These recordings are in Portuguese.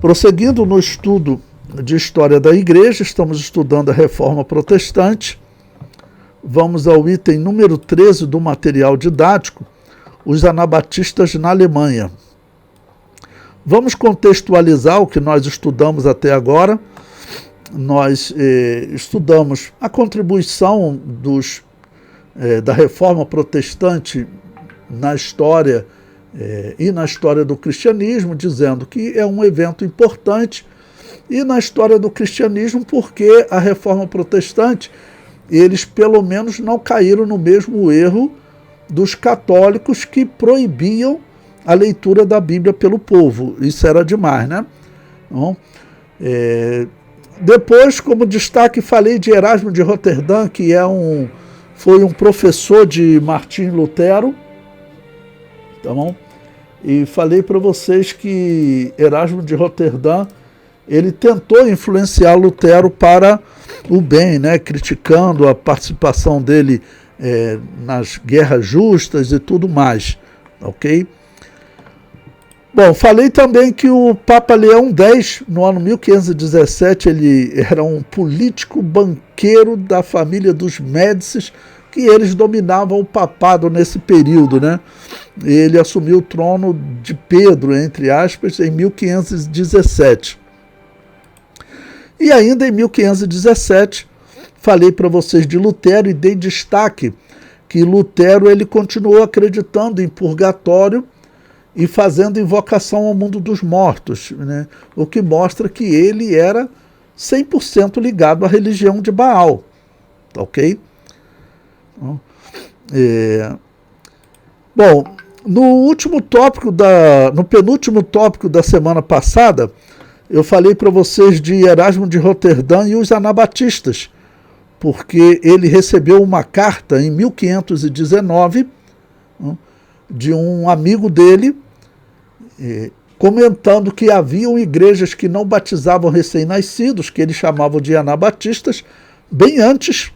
Prosseguindo no estudo de História da Igreja, estamos estudando a Reforma Protestante. Vamos ao item número 13 do material didático, os anabatistas na Alemanha. Vamos contextualizar o que nós estudamos até agora. Nós estudamos a contribuição da Reforma Protestante na história e na história do cristianismo, dizendo que é um evento importante, e na história do cristianismo porque a Reforma Protestante, eles pelo menos não caíram no mesmo erro dos católicos que proibiam a leitura da Bíblia pelo povo. Isso era demais, né? Então, depois, como destaque, falei de Erasmo de Roterdã, que foi um professor de Martim Lutero, tá bom? E falei para vocês que Erasmo de Roterdã, ele tentou influenciar Lutero para o bem, né? Criticando a participação dele nas guerras justas e tudo mais, ok? Bom, falei também que o Papa Leão X, no ano 1517, ele era um político banqueiro da família dos Médicis, que eles dominavam o papado nesse período, né? Ele assumiu o trono de Pedro, entre aspas, em 1517. E ainda em 1517, falei para vocês de Lutero e dei destaque que Lutero ele continuou acreditando em purgatório e fazendo invocação ao mundo dos mortos, né? O que mostra que ele era 100% ligado à religião de Baal, ok? Bom, no penúltimo tópico da semana passada, eu falei para vocês de Erasmo de Roterdã e os anabatistas, porque ele recebeu uma carta em 1519 de um amigo dele, comentando que haviam igrejas que não batizavam recém-nascidos, que eles chamavam de anabatistas, bem antes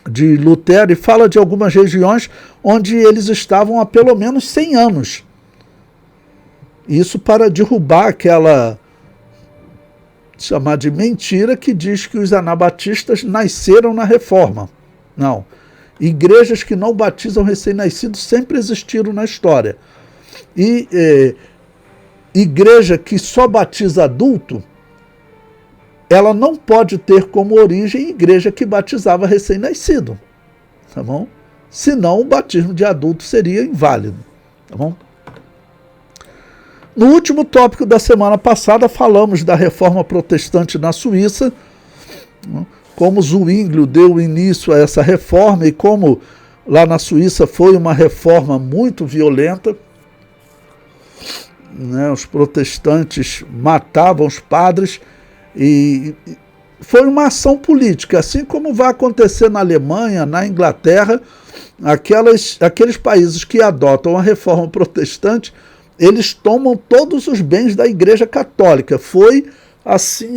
de Lutero, e fala de algumas regiões onde eles estavam há pelo menos 100 anos. Isso para derrubar aquela, chamar de mentira, que diz que os anabatistas nasceram na Reforma. Não. Igrejas que não batizam recém-nascidos sempre existiram na história. E igreja que só batiza adulto, ela não pode ter como origem igreja que batizava recém-nascido, tá bom? Senão o batismo de adulto seria inválido, tá bom? No último tópico da semana passada falamos da Reforma Protestante na Suíça, como Zwinglio deu início a essa reforma e como lá na Suíça foi uma reforma muito violenta, né? Os protestantes matavam os padres e foi uma ação política, assim como vai acontecer na Alemanha, na Inglaterra, aqueles países que adotam a reforma protestante, eles tomam todos os bens da Igreja Católica. Foi assim,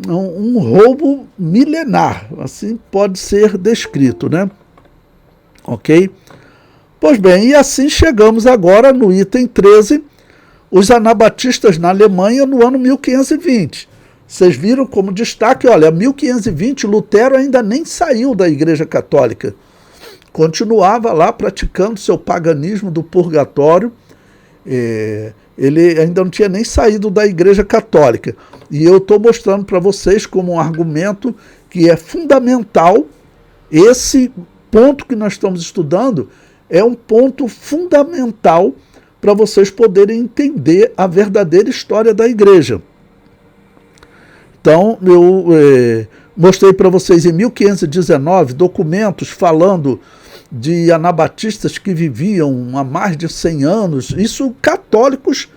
um roubo milenar, assim pode ser descrito, né? Ok? Pois bem, e assim chegamos agora no item 13, os anabatistas na Alemanha no ano 1520. Vocês viram como destaque, olha, 1520 Lutero ainda nem saiu da Igreja Católica. Continuava lá praticando seu paganismo do purgatório. Ele ainda não tinha nem saído da Igreja Católica. E eu estou mostrando para vocês como um argumento que é fundamental. Esse ponto que nós estamos estudando é um ponto fundamental para vocês poderem entender a verdadeira história da Igreja. Então, eu mostrei para vocês em 1519 documentos falando de anabatistas que viviam há mais de 100 anos, isso católicos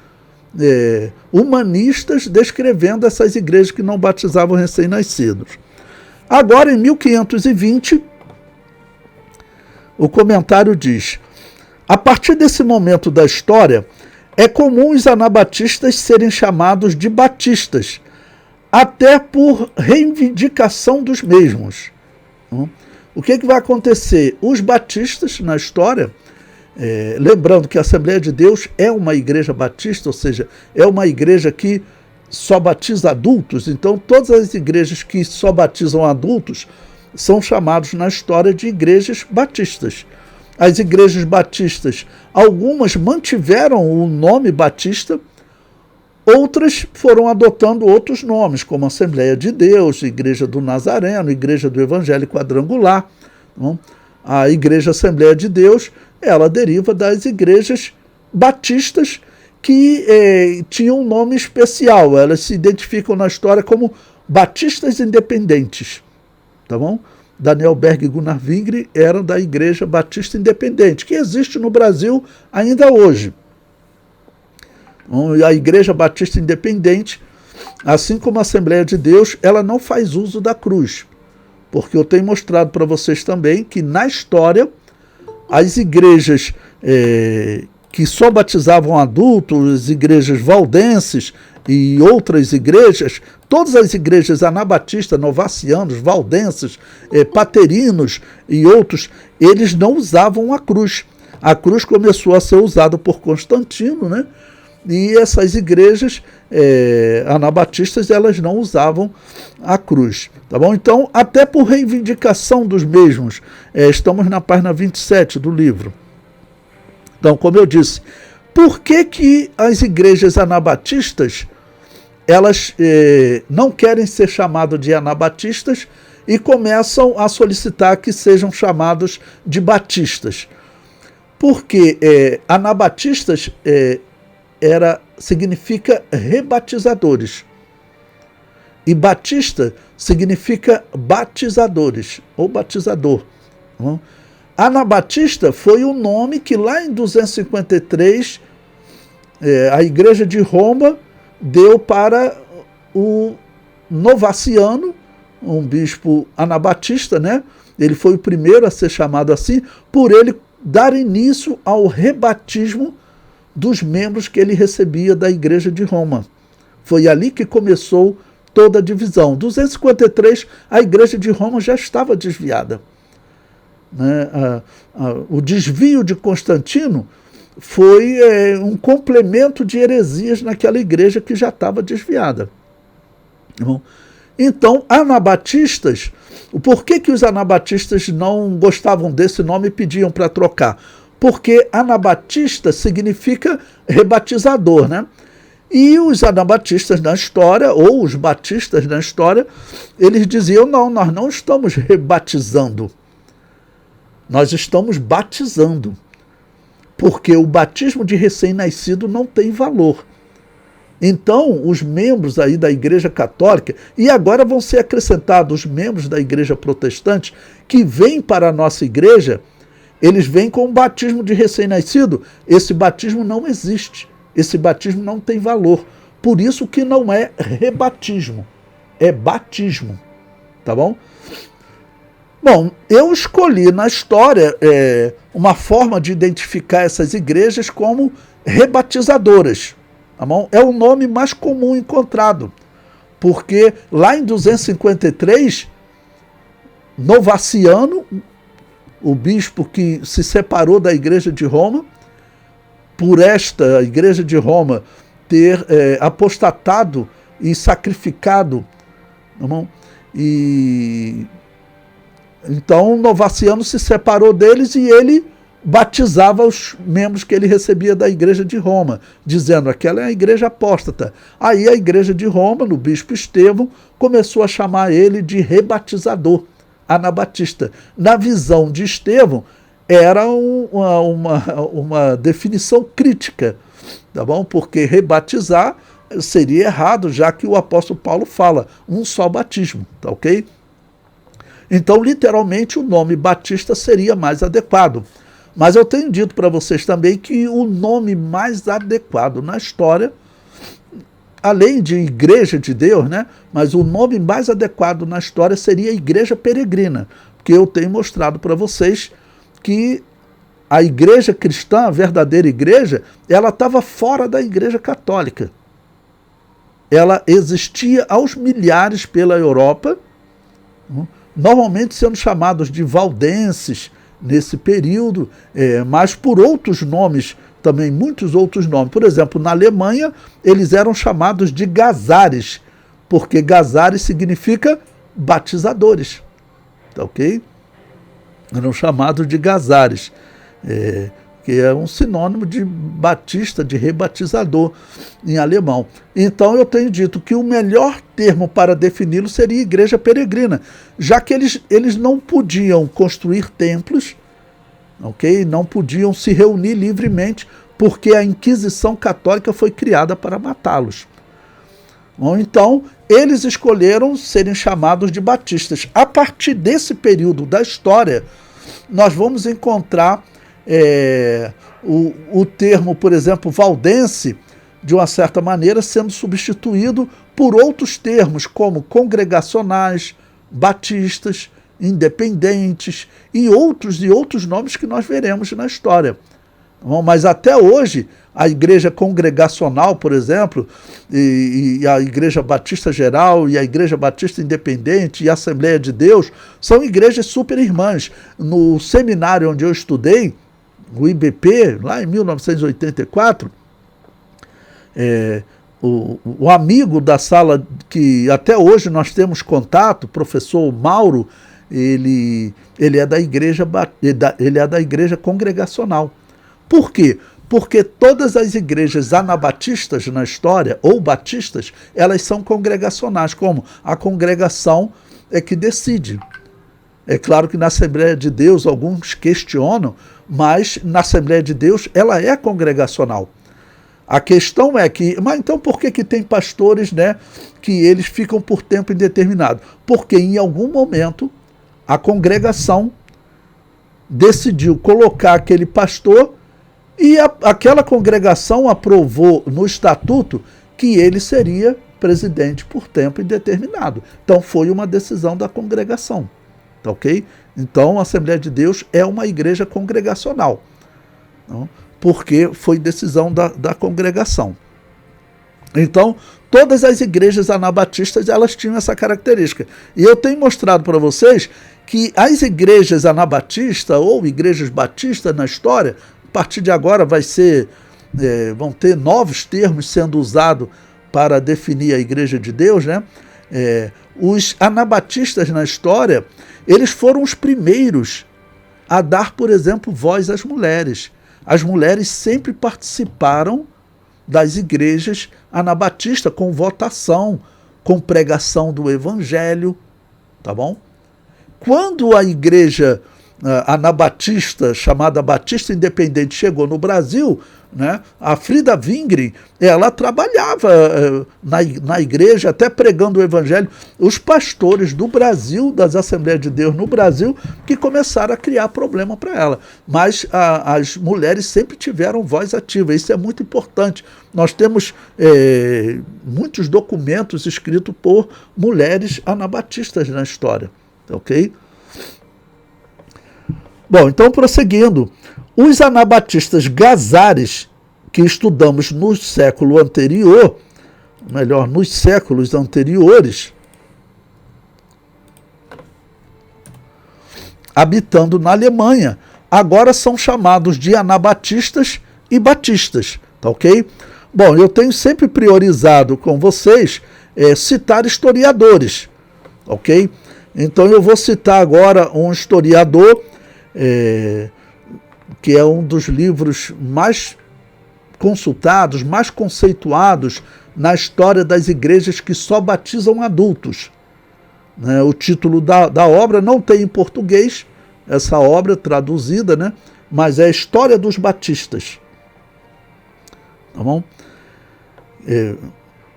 humanistas descrevendo essas igrejas que não batizavam recém-nascidos. Agora, em 1520, o comentário diz: a partir desse momento da história, é comum os anabatistas serem chamados de batistas, até por reivindicação dos mesmos. O que vai acontecer? Os batistas, na história, Lembrando que a Assembleia de Deus é uma igreja batista, ou seja, é uma igreja que só batiza adultos. Então todas as igrejas que só batizam adultos são chamados na história de igrejas batistas. As igrejas batistas, algumas mantiveram o nome batista, outras foram adotando outros nomes, como Assembleia de Deus, Igreja do Nazareno, Igreja do Evangelho Quadrangular. Então, a Igreja Assembleia de Deus, ela deriva das igrejas batistas que tinham um nome especial. Elas se identificam na história como batistas independentes. Tá bom? Daniel Berg e Gunnar Wingre eram da Igreja Batista Independente, que existe no Brasil ainda hoje. A Igreja Batista Independente, assim como a Assembleia de Deus, ela não faz uso da cruz. Porque eu tenho mostrado para vocês também que na história, as igrejas que só batizavam adultos, as igrejas valdenses e outras igrejas, todas as igrejas anabatistas, novacianos, valdenses, paterinos e outros, eles não usavam a cruz. A cruz começou a ser usada por Constantino, né? E essas igrejas anabatistas, elas não usavam a cruz. Tá bom? Então, até por reivindicação dos mesmos, estamos na página 27 do livro. Então, como eu disse, por que as igrejas anabatistas, elas não querem ser chamadas de anabatistas e começam a solicitar que sejam chamados de batistas? Porque anabatistas significa rebatizadores. E batista significa batizadores, ou batizador. Anabatista foi o nome que lá em 253 a Igreja de Roma deu para o Novaciano, um bispo anabatista, né? Ele foi o primeiro a ser chamado assim, por ele dar início ao rebatismo dos membros que ele recebia da Igreja de Roma. Foi ali que começou toda a divisão. 253, a Igreja de Roma já estava desviada. Né? O desvio de Constantino foi um complemento de heresias naquela igreja que já estava desviada. Então, anabatistas, por que os anabatistas não gostavam desse nome e pediam para trocar? Porque anabatista significa rebatizador, né? E os anabatistas na história, ou os batistas na história, eles diziam, não, nós não estamos rebatizando, nós estamos batizando, porque o batismo de recém-nascido não tem valor. Então, os membros aí da Igreja Católica, e agora vão ser acrescentados os membros da Igreja Protestante, que vêm para a nossa igreja, eles vêm com o batismo de recém-nascido. Esse batismo não existe. Esse batismo não tem valor. Por isso que não é rebatismo. É batismo. Tá bom? Bom, eu escolhi na história uma forma de identificar essas igrejas como rebatizadoras. Tá bom? É o nome mais comum encontrado. Porque lá em 253, Novaciano, o bispo que se separou da Igreja de Roma, por esta Igreja de Roma ter apostatado e sacrificado, então Novaciano se separou deles e ele batizava os membros que ele recebia da Igreja de Roma, dizendo, aquela é a igreja apóstata. Aí a Igreja de Roma, no bispo Estevão, começou a chamar ele de rebatizador, anabatista. Na visão de Estevão, era uma definição crítica, tá bom? Porque rebatizar seria errado, já que o apóstolo Paulo fala, um só batismo, tá ok? Então, literalmente, o nome batista seria mais adequado. Mas eu tenho dito para vocês também que o nome mais adequado na história, além de Igreja de Deus, né? Mas o nome mais adequado na história seria Igreja Peregrina, porque eu tenho mostrado para vocês que a igreja cristã, a verdadeira igreja, ela estava fora da Igreja Católica. Ela existia aos milhares pela Europa, normalmente sendo chamados de valdenses, nesse período, mas por outros nomes também, muitos outros nomes. Por exemplo, na Alemanha, eles eram chamados de gazares, porque gazares significa batizadores, tá ok? Eram chamados de gazares, que é um sinônimo de batista, de rebatizador em alemão. Então eu tenho dito que o melhor termo para defini-lo seria igreja peregrina, já que eles não podiam construir templos, ok? Não podiam se reunir livremente, porque a Inquisição Católica foi criada para matá-los. Bom, então, eles escolheram serem chamados de batistas. A partir desse período da história, nós vamos encontrar o termo, por exemplo, valdense, de uma certa maneira, sendo substituído por outros termos, como congregacionais, batistas, independentes e outros nomes que nós veremos na história. Bom, mas até hoje, a igreja congregacional, por exemplo, e a igreja batista geral, e a igreja batista independente, e a Assembleia de Deus, são igrejas super irmãs. No seminário onde eu estudei, o IBP, lá em 1984, o amigo da sala, que até hoje nós temos contato, o professor Mauro, ele é da igreja congregacional. Por quê? Porque todas as igrejas anabatistas na história, ou batistas, elas são congregacionais, como a congregação é que decide. É claro que na Assembleia de Deus alguns questionam, mas na Assembleia de Deus ela é congregacional. A questão é que, mas então por que tem pastores, né, que eles ficam por tempo indeterminado? Porque em algum momento a congregação decidiu colocar aquele pastor e aquela congregação aprovou no estatuto que ele seria presidente por tempo indeterminado. Então foi uma decisão da congregação, tá ok? Então a Assembleia de Deus é uma igreja congregacional, não? Porque foi decisão da congregação. Então, todas as igrejas anabatistas, elas tinham essa característica. E eu tenho mostrado para vocês que as igrejas anabatistas ou igrejas batistas na história, a partir de agora vão ter novos termos sendo usados para definir a igreja de Deus, né? Os anabatistas na história, eles foram os primeiros a dar, por exemplo, voz às mulheres. As mulheres sempre participaram das igrejas anabatistas com votação, com pregação do evangelho, tá bom? Quando a igreja anabatista, chamada Batista Independente, chegou no Brasil, né, a Frida Wingren, ela trabalhava na igreja, até pregando o evangelho. Os pastores do Brasil, das Assembleias de Deus no Brasil, que começaram a criar problema para ela. Mas as mulheres sempre tiveram voz ativa, isso é muito importante. Nós temos muitos documentos escritos por mulheres anabatistas na história, ok? Bom, então prosseguindo, os anabatistas gazares, que estudamos no século anterior, melhor, nos séculos anteriores, habitando na Alemanha, agora são chamados de anabatistas e batistas, tá ok? Bom, eu tenho sempre priorizado com vocês citar historiadores, ok? Então eu vou citar agora um historiador que é um dos livros mais consultados, mais conceituados na história das igrejas que só batizam adultos. Né? O título da obra não tem em português, essa obra traduzida, né? Mas é a História dos Batistas. Tá bom?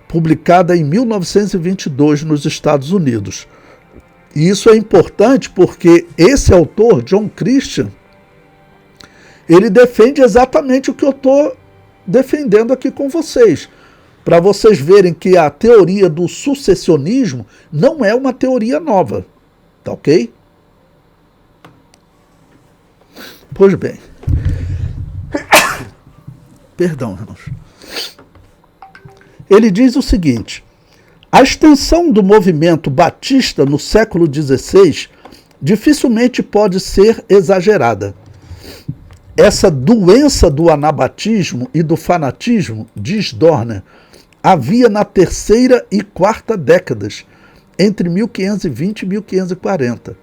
Publicada em 1922 nos Estados Unidos. E isso é importante porque esse autor, John Christian, ele defende exatamente o que eu estou defendendo aqui com vocês. Para vocês verem que a teoria do sucessionismo não é uma teoria nova. Tá ok? Pois bem. Perdão, irmãos. Ele diz o seguinte: a extensão do movimento batista no século XVI dificilmente pode ser exagerada. Essa doença do anabatismo e do fanatismo, diz Dorner, havia na terceira e quarta décadas, entre 1520 e 1540.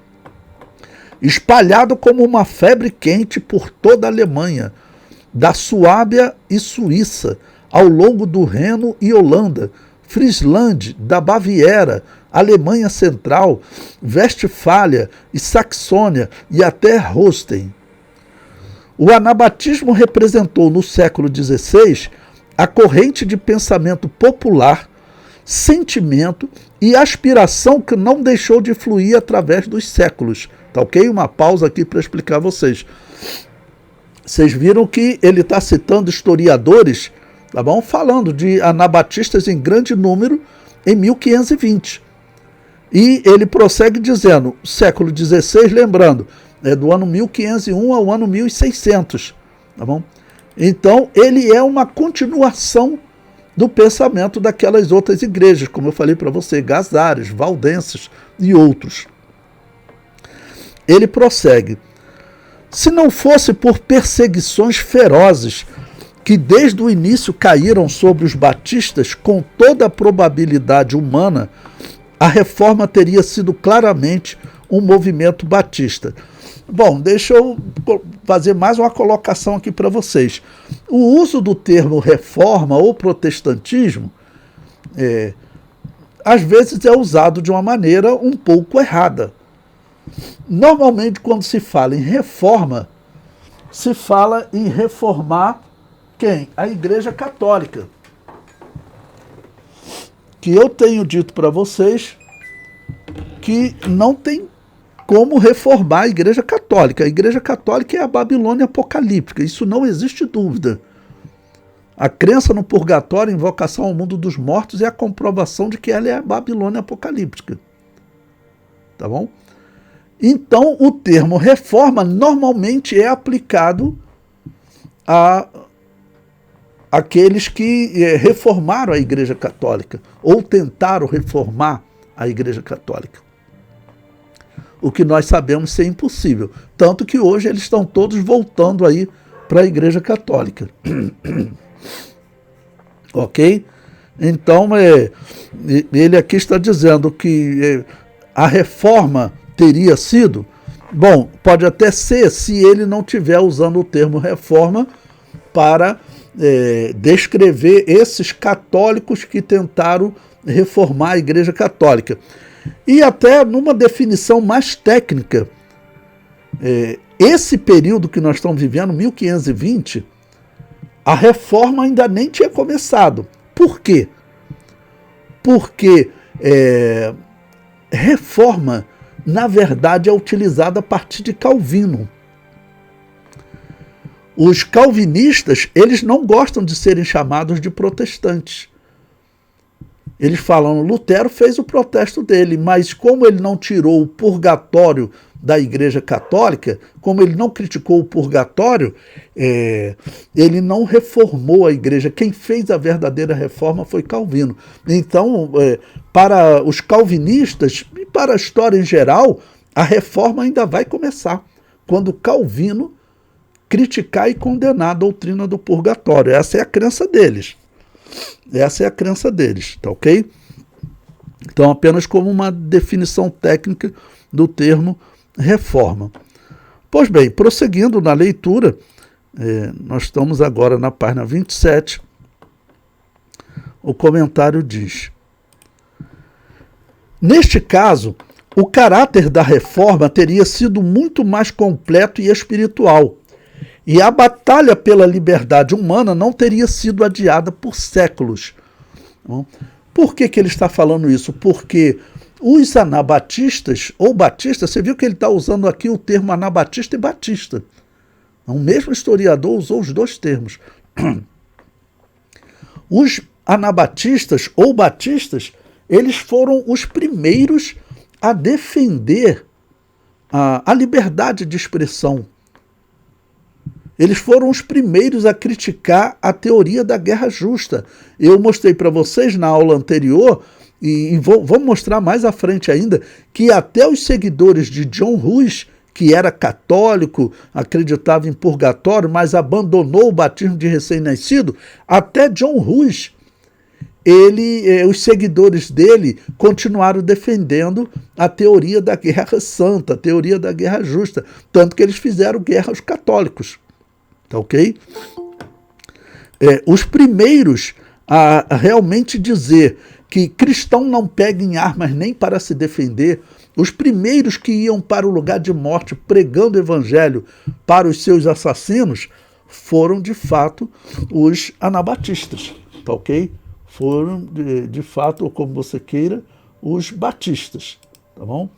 Espalhado como uma febre quente por toda a Alemanha, da Suábia e Suíça, ao longo do Reno e Holanda, Frislândia, da Baviera, Alemanha Central, Westfália e Saxônia e até Holstein. O anabatismo representou no século XVI a corrente de pensamento popular, sentimento e aspiração que não deixou de fluir através dos séculos. Tá ok? Uma pausa aqui para explicar a vocês. Vocês viram que ele está citando historiadores, tá bom? Falando de anabatistas em grande número em 1520. E ele prossegue dizendo, século XVI, lembrando, do ano 1501 ao ano 1600, tá bom? Então, ele é uma continuação do pensamento daquelas outras igrejas, como eu falei para você, Gazares, Valdenses e outros. Ele prossegue, se não fosse por perseguições ferozes que desde o início caíram sobre os batistas com toda a probabilidade humana, a reforma teria sido claramente um movimento batista. Bom, deixa eu fazer mais uma colocação aqui para vocês. O uso do termo reforma ou protestantismo, às vezes é usado de uma maneira um pouco errada. Normalmente, quando se fala em reforma, se fala em reformar quem? A Igreja Católica. Que eu tenho dito para vocês que não tem como reformar a Igreja Católica. A Igreja Católica é a Babilônia apocalíptica, isso não existe dúvida. A crença no purgatório, invocação ao mundo dos mortos, é a comprovação de que ela é a Babilônia apocalíptica. Tá bom? Então, o termo reforma normalmente é aplicado a aqueles que reformaram a Igreja Católica ou tentaram reformar a Igreja Católica. O que nós sabemos ser impossível. Tanto que hoje eles estão todos voltando aí para a Igreja Católica. Ok? Então, ele aqui está dizendo que a reforma teria sido, bom, pode até ser se ele não estiver usando o termo reforma para descrever esses católicos que tentaram reformar a Igreja Católica. E até numa definição mais técnica, esse período que nós estamos vivendo, 1520, a reforma ainda nem tinha começado. Por quê? Porque reforma, na verdade, é utilizada a partir de Calvino. Os calvinistas, eles não gostam de serem chamados de protestantes. Eles falam, Lutero fez o protesto dele, mas como ele não tirou o purgatório da Igreja Católica, como ele não criticou o purgatório, ele não reformou a Igreja. Quem fez a verdadeira reforma foi Calvino. Então, para os calvinistas e para a história em geral, a reforma ainda vai começar, quando Calvino criticar e condenar a doutrina do purgatório. Essa é a crença deles. Essa é a crença deles, tá ok? Então, apenas como uma definição técnica do termo reforma. Pois bem, prosseguindo na leitura, nós estamos agora na página 27, o comentário diz: neste caso, o caráter da reforma teria sido muito mais completo e espiritual, e a batalha pela liberdade humana não teria sido adiada por séculos. Por que ele está falando isso? Porque os anabatistas, ou batistas, você viu que ele está usando aqui o termo anabatista e batista. O mesmo historiador usou os dois termos. Os anabatistas ou batistas, eles foram os primeiros a defender a liberdade de expressão. Eles foram os primeiros a criticar a teoria da guerra justa. Eu mostrei para vocês na aula anterior E vou mostrar mais à frente ainda que até os seguidores de John Hus, que era católico, acreditava em purgatório, mas abandonou o batismo de recém-nascido, até John Hus, os seguidores dele continuaram defendendo a teoria da guerra santa, a teoria da guerra justa, tanto que eles fizeram guerra aos católicos. Tá ok? Os primeiros a realmente dizer que cristão não pega em armas nem para se defender, os primeiros que iam para o lugar de morte pregando o evangelho para os seus assassinos foram, de fato, os anabatistas, tá ok? Foram, de fato, ou como você queira, os batistas, tá bom?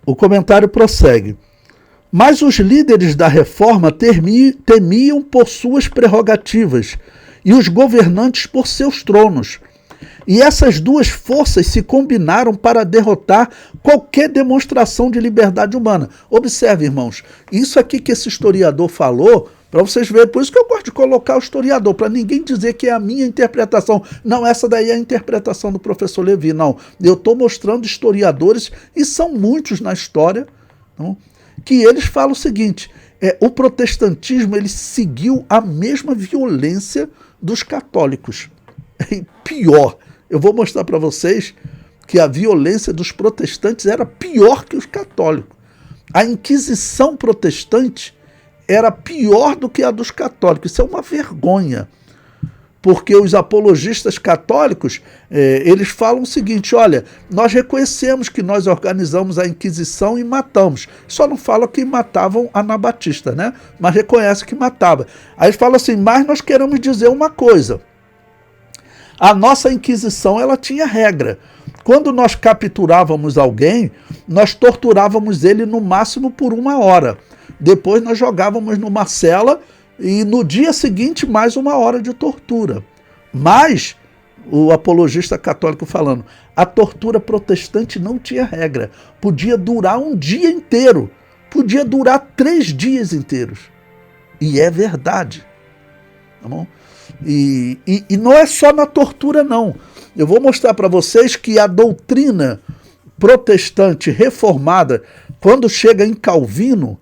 O comentário prossegue. Mas os líderes da reforma temiam por suas prerrogativas e os governantes por seus tronos. E essas duas forças se combinaram para derrotar qualquer demonstração de liberdade humana. Observe, irmãos, isso aqui que esse historiador falou, para vocês verem, por isso que eu gosto de colocar o historiador, para ninguém dizer que é a minha interpretação. Não, essa daí é a interpretação do professor Levi, não. Eu estou mostrando historiadores, e são muitos na história, não? Que eles falam o seguinte, o protestantismo ele seguiu a mesma violência dos católicos. Pior, eu vou mostrar para vocês que a violência dos protestantes era pior que os católicos. A Inquisição protestante era pior do que a dos católicos. Isso é uma vergonha. Porque os apologistas católicos, eles falam o seguinte, olha, nós reconhecemos que nós organizamos a Inquisição e matamos. Só não falam que matavam anabatista, né? Mas reconhece que matava. Aí eles falam assim, mas nós queremos dizer uma coisa. A nossa Inquisição, ela tinha regra. Quando nós capturávamos alguém, nós torturávamos ele no máximo por 1 hora. Depois nós jogávamos numa cela e no dia seguinte mais 1 hora de tortura. Mas, o apologista católico falando, a tortura protestante não tinha regra. Podia durar um dia inteiro. Podia durar 3 dias inteiros. E é verdade. Tá bom? E não é só na tortura, não. Eu vou mostrar para vocês que a doutrina protestante reformada, quando chega em Calvino,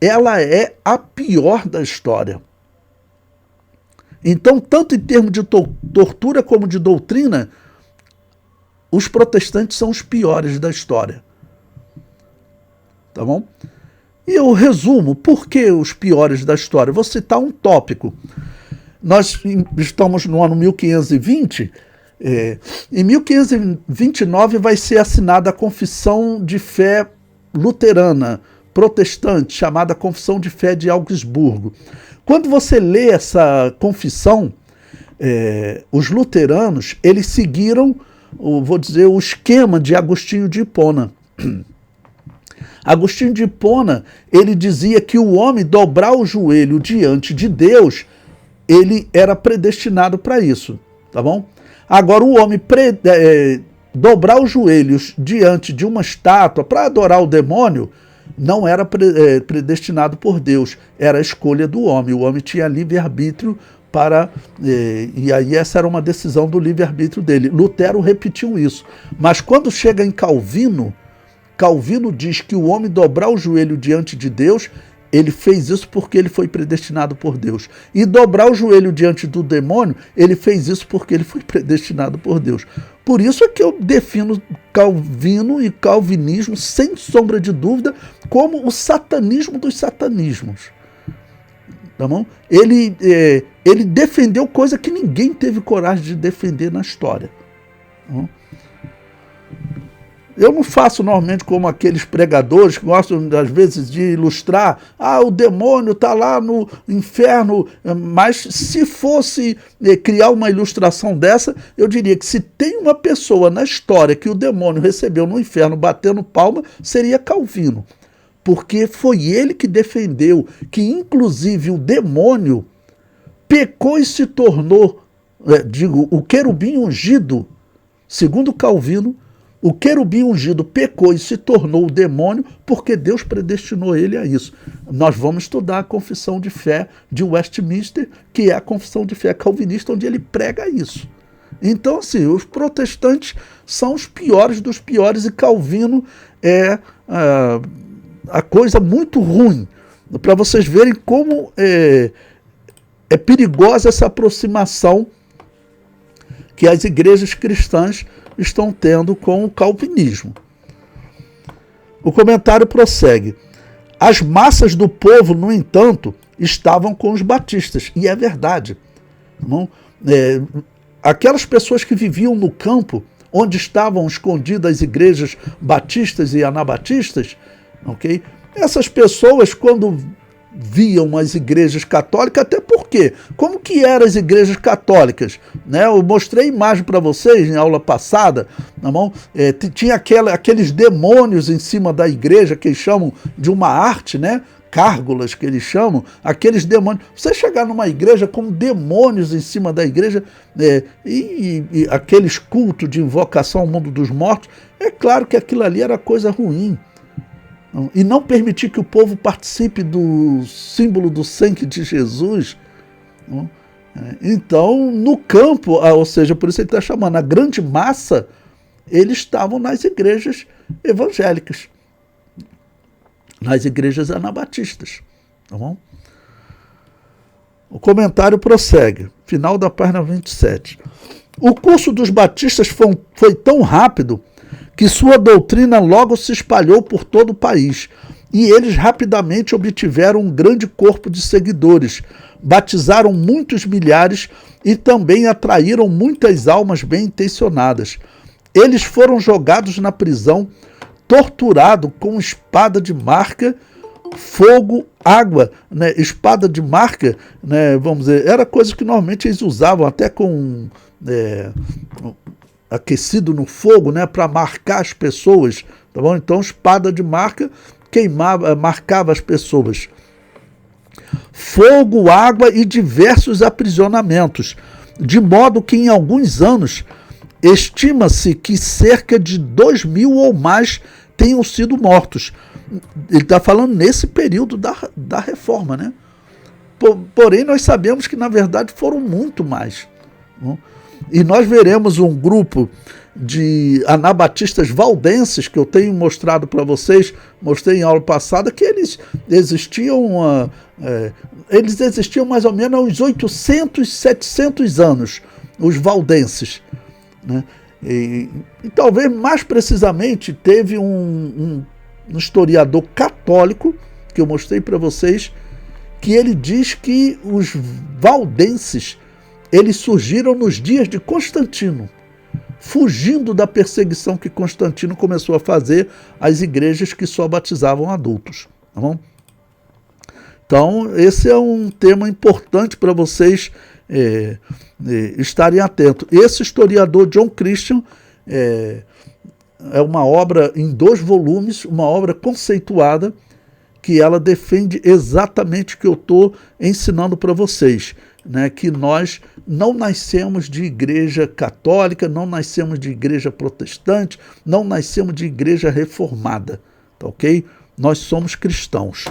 ela é a pior da história. Então, tanto em termos de tortura como de doutrina, os protestantes são os piores da história. Tá bom? E eu resumo, por que os piores da história? Vou citar um tópico. Nós estamos no ano 1520, em 1529 vai ser assinada a Confissão de Fé Luterana, protestante, chamada Confissão de Fé de Augsburgo. Quando você lê essa confissão, os luteranos, eles seguiram, vou dizer, o esquema de Agostinho de Hipona. Agostinho de Hipona, ele dizia que o homem dobrar o joelho diante de Deus, ele era predestinado para isso, tá bom? Agora, o homem dobrar os joelhos diante de uma estátua para adorar o demônio, não era predestinado por Deus, era a escolha do homem. O homem tinha livre-arbítrio para... e aí essa era uma decisão do livre-arbítrio dele. Lutero repetiu isso. Mas quando chega em Calvino, Calvino diz que o homem dobrar o joelho diante de Deus, ele fez isso porque ele foi predestinado por Deus. E dobrar o joelho diante do demônio, ele fez isso porque ele foi predestinado por Deus. Por isso é que eu defino Calvino e calvinismo, sem sombra de dúvida, como o satanismo dos satanismos. Tá bom? Ele defendeu coisa que ninguém teve coragem de defender na história. Tá bom? Eu não faço normalmente como aqueles pregadores que gostam, às vezes, de ilustrar, o demônio está lá no inferno, mas se fosse criar uma ilustração dessa, eu diria que se tem uma pessoa na história que o demônio recebeu no inferno batendo palma, seria Calvino. Porque foi ele que defendeu que, inclusive, o demônio pecou e se tornou, o querubim ungido, segundo Calvino, O querubim ungido pecou e se tornou o demônio porque Deus predestinou ele a isso. Nós vamos estudar a confissão de fé de Westminster, que é a confissão de fé calvinista, onde ele prega isso. Então, assim, os protestantes são os piores dos piores e Calvino é a coisa muito ruim, para vocês verem como é perigosa essa aproximação que as igrejas cristãs estão tendo com o calvinismo. O comentário prossegue. As massas do povo, no entanto, estavam com os batistas, e é verdade. Não? Aquelas pessoas que viviam no campo, onde estavam escondidas as igrejas batistas e anabatistas, okay? Essas pessoas, quando viam as igrejas católicas, até porque, como que eram as igrejas católicas? Né? Eu mostrei imagem para vocês em aula passada, na mão, tinha aqueles demônios em cima da igreja, que eles chamam de uma arte, né? Cárgulas, que eles chamam, aqueles demônios. Você chegar numa igreja com demônios em cima da igreja, e aqueles cultos de invocação ao mundo dos mortos, é claro que aquilo ali era coisa ruim. E não permitir que o povo participe do símbolo do sangue de Jesus. Então, no campo, ou seja, por isso ele está chamando, a grande massa, eles estavam nas igrejas evangélicas, nas igrejas anabatistas. Tá bom? O comentário prossegue, final da página 27. O curso dos batistas foi tão rápido que sua doutrina logo se espalhou por todo o país, e eles rapidamente obtiveram um grande corpo de seguidores, batizaram muitos milhares e também atraíram muitas almas bem intencionadas. Eles foram jogados na prisão, torturados com espada de marca, fogo, água, né? Espada de marca, né? Vamos dizer, era coisa que normalmente eles usavam até com aquecido no fogo, né, para marcar as pessoas, tá bom? Então, espada de marca marcava as pessoas. Fogo, água e diversos aprisionamentos, de modo que em alguns anos estima-se que cerca de 2.000 ou mais tenham sido mortos. Ele está falando nesse período da reforma, né? Porém, nós sabemos que, na verdade, foram muito mais. Não? E nós veremos um grupo de anabatistas valdenses, que eu tenho mostrado para vocês, mostrei em aula passada, que eles existiam mais ou menos há uns 800, 700 anos, os valdenses. Né? E talvez mais precisamente teve um historiador católico, que eu mostrei para vocês, que ele diz que os valdenses eles surgiram nos dias de Constantino, fugindo da perseguição que Constantino começou a fazer às igrejas que só batizavam adultos. Tá bom? Então, esse é um tema importante para vocês estarem atentos. Esse historiador John Christian é uma obra em 2 volumes, uma obra conceituada, que ela defende exatamente o que eu estou ensinando para vocês. Né, que nós não nascemos de igreja católica, não nascemos de igreja protestante, não nascemos de igreja reformada, tá ok? Nós somos cristãos.